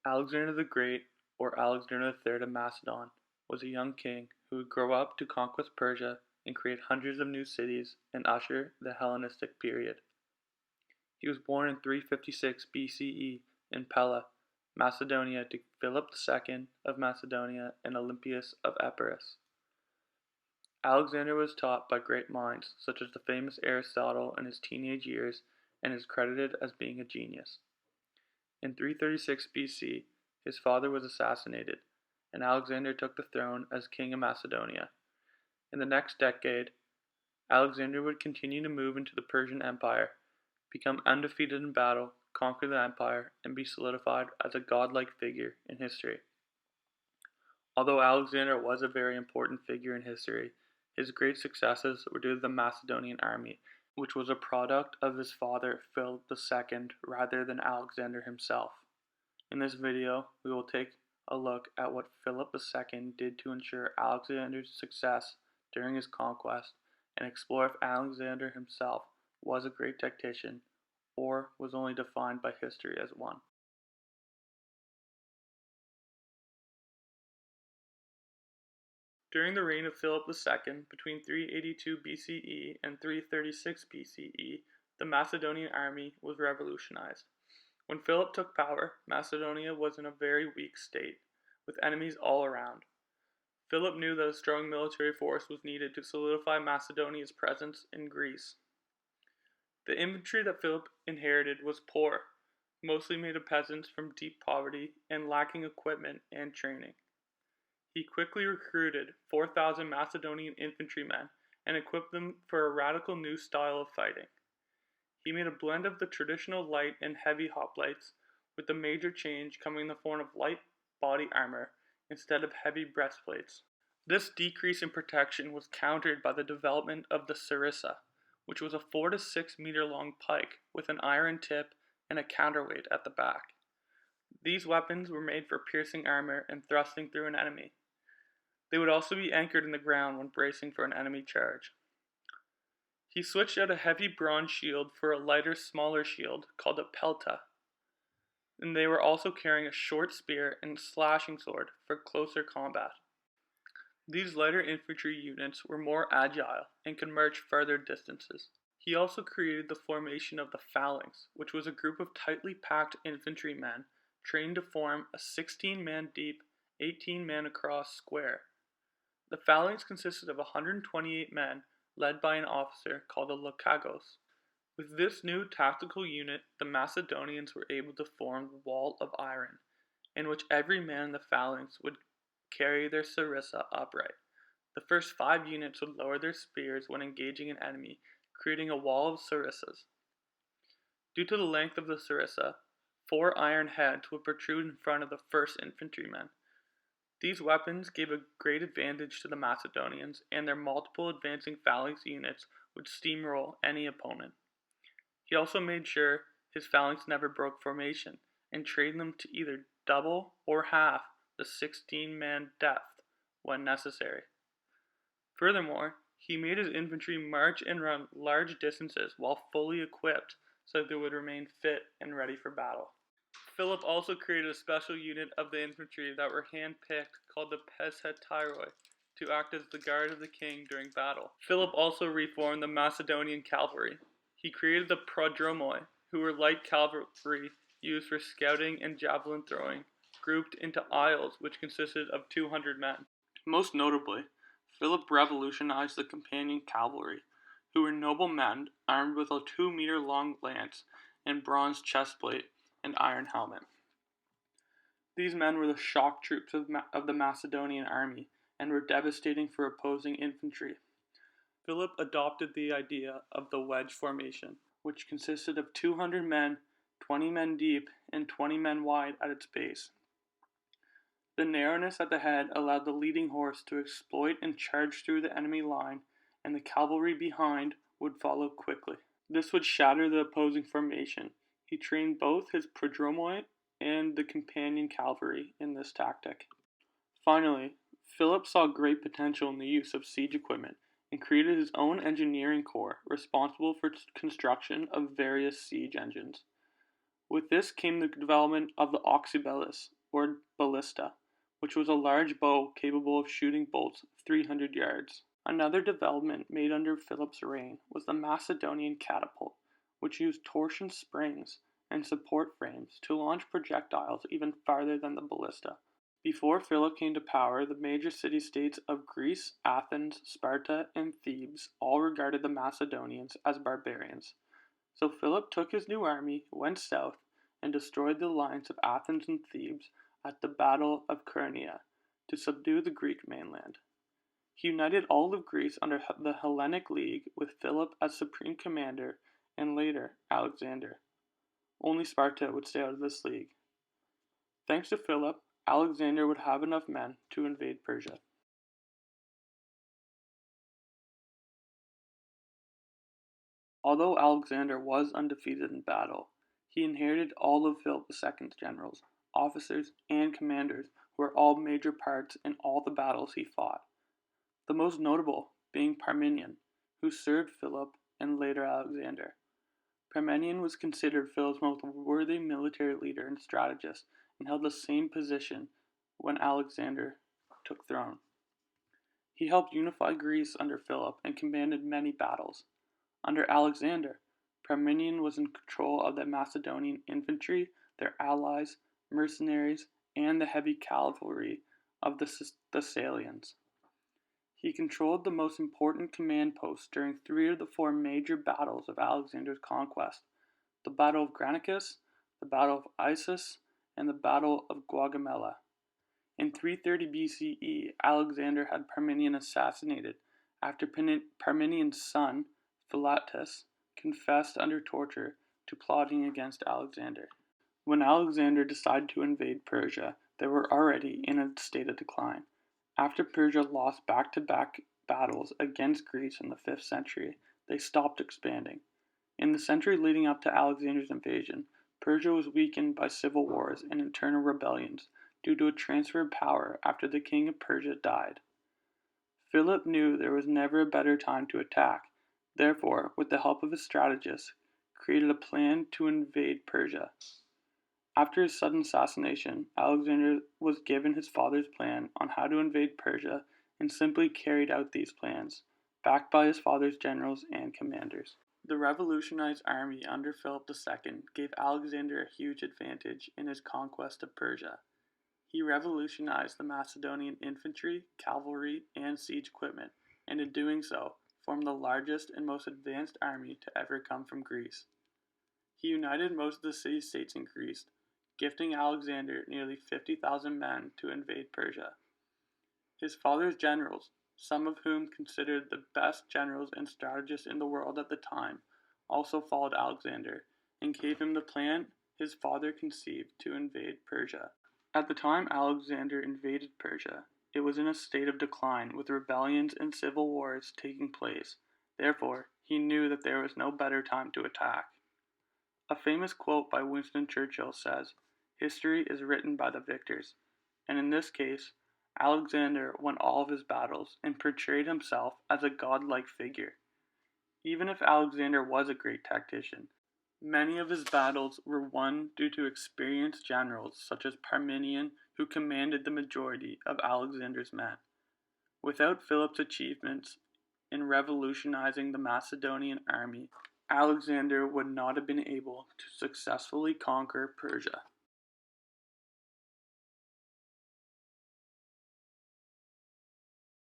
Alexander the Great, or Alexander III of Macedon, was a young king who would grow up to conquest Persia and create hundreds of new cities and usher the Hellenistic period. He was born in 356 BCE in Pella, Macedonia, to Philip II of Macedonia and Olympias of Epirus. Alexander was taught by great minds such as the famous Aristotle in his teenage years and is credited as being a genius. In 336 BC, his father was assassinated, and Alexander took the throne as king of Macedonia. In the next decade, Alexander would continue to move into the Persian Empire, become undefeated in battle, conquer the empire, and be solidified as a godlike figure in history. Although Alexander was a very important figure in history, his great successes were due to the Macedonian army, which was a product of his father Philip II rather than Alexander himself. In this video, we will take a look at what Philip II did to ensure Alexander's success during his conquest and explore if Alexander himself was a great tactician or was only defined by history as one. During the reign of Philip II, between 382 BCE and 336 BCE, the Macedonian army was revolutionized. When Philip took power, Macedonia was in a very weak state, with enemies all around. Philip knew that a strong military force was needed to solidify Macedonia's presence in Greece. The infantry that Philip inherited was poor, mostly made of peasants from deep poverty and lacking equipment and training. He quickly recruited 4,000 Macedonian infantrymen and equipped them for a radical new style of fighting. He made a blend of the traditional light and heavy hoplites, with the major change coming in the form of light body armor instead of heavy breastplates. This decrease in protection was countered by the development of the sarissa, which was a 4 to 6 meter long pike with an iron tip and a counterweight at the back. These weapons were made for piercing armor and thrusting through an enemy. They would also be anchored in the ground when bracing for an enemy charge. He switched out a heavy bronze shield for a lighter, smaller shield called a pelta, and they were also carrying a short spear and slashing sword for closer combat. These lighter infantry units were more agile and could march further distances. He also created the formation of the phalanx, which was a group of tightly packed infantrymen trained to form a 16-man deep, 18-man across square. The phalanx consisted of 128 men, led by an officer called a lokagos. With this new tactical unit, the Macedonians were able to form the wall of iron, in which every man in the phalanx would carry their sarissa upright. The first 5 units would lower their spears when engaging an enemy, creating a wall of sarissas. Due to the length of the sarissa, 4 iron heads would protrude in front of the first infantrymen. These weapons gave a great advantage to the Macedonians, and their multiple advancing phalanx units would steamroll any opponent. He also made sure his phalanx never broke formation, and trained them to either double or half the 16-man depth when necessary. Furthermore, he made his infantry march and run large distances while fully equipped so that they would remain fit and ready for battle. Philip also created a special unit of the infantry that were hand-picked called the Peshetiroi to act as the guard of the king during battle. Philip also reformed the Macedonian cavalry. He created the prodromoi, who were light cavalry used for scouting and javelin throwing, grouped into aisles which consisted of 200 men. Most notably, Philip revolutionized the companion cavalry, who were noble men armed with a 2-meter-long lance and bronze chestplate and iron helmet. These men were the shock troops of the Macedonian army and were devastating for opposing infantry. Philip adopted the idea of the wedge formation, which consisted of 200 men, 20 men deep, and 20 men wide at its base. The narrowness at the head allowed the leading horse to exploit and charge through the enemy line, and the cavalry behind would follow quickly. This would shatter the opposing formation. He trained both his prodromoi and the companion cavalry in this tactic. Finally, Philip saw great potential in the use of siege equipment and created his own engineering corps responsible for construction of various siege engines. With this came the development of the oxybelus, or ballista, which was a large bow capable of shooting bolts 300 yards. Another development made under Philip's reign was the Macedonian catapult, which used torsion springs and support frames to launch projectiles even farther than the ballista. Before Philip came to power, the major city-states of Greece, Athens, Sparta, and Thebes all regarded the Macedonians as barbarians. So Philip took his new army, went south, and destroyed the alliance of Athens and Thebes at the Battle of Chaeronea to subdue the Greek mainland. He united all of Greece under the Hellenic League with Philip as supreme commander and later Alexander. Only Sparta would stay out of this league. Thanks to Philip, Alexander would have enough men to invade Persia. Although Alexander was undefeated in battle, he inherited all of Philip II's generals, officers, and commanders who were all major parts in all the battles he fought. The most notable being Parmenion, who served Philip and later Alexander. Parmenion was considered Philip's most worthy military leader and strategist and held the same position when Alexander took throne. He helped unify Greece under Philip and commanded many battles. Under Alexander, Parmenion was in control of the Macedonian infantry, their allies, mercenaries, and the heavy cavalry of the Thessalians. He controlled the most important command posts during 3 of the 4 major battles of Alexander's conquest: the Battle of Granicus, the Battle of Issus, and the Battle of Gaugamela. In 330 BCE, Alexander had Parmenion assassinated after Parmenion's son, Phillip confessed under torture to plotting against Alexander. When Alexander decided to invade Persia, they were already in a state of decline. After Persia lost back-to-back battles against Greece in the 5th century, they stopped expanding. In the century leading up to Alexander's invasion, Persia was weakened by civil wars and internal rebellions due to a transfer of power after the king of Persia died. Philip knew there was never a better time to attack, therefore, with the help of his strategists, created a plan to invade Persia. After his sudden assassination, Alexander was given his father's plan on how to invade Persia and simply carried out these plans, backed by his father's generals and commanders. The revolutionized army under Philip II gave Alexander a huge advantage in his conquest of Persia. He revolutionized the Macedonian infantry, cavalry, and siege equipment, and in doing so, formed the largest and most advanced army to ever come from Greece. He united most of the city-states in Greece, gifting Alexander nearly 50,000 men to invade Persia. His father's generals, some of whom considered the best generals and strategists in the world at the time, also followed Alexander and gave him the plan his father conceived to invade Persia. At the time Alexander invaded Persia, it was in a state of decline with rebellions and civil wars taking place. Therefore, he knew that there was no better time to attack. A famous quote by Winston Churchill says, "History is written by the victors," and in this case, Alexander won all of his battles and portrayed himself as a godlike figure. Even if Alexander was a great tactician, many of his battles were won due to experienced generals such as Parmenion, who commanded the majority of Alexander's men. Without Philip's achievements in revolutionizing the Macedonian army, Alexander would not have been able to successfully conquer Persia.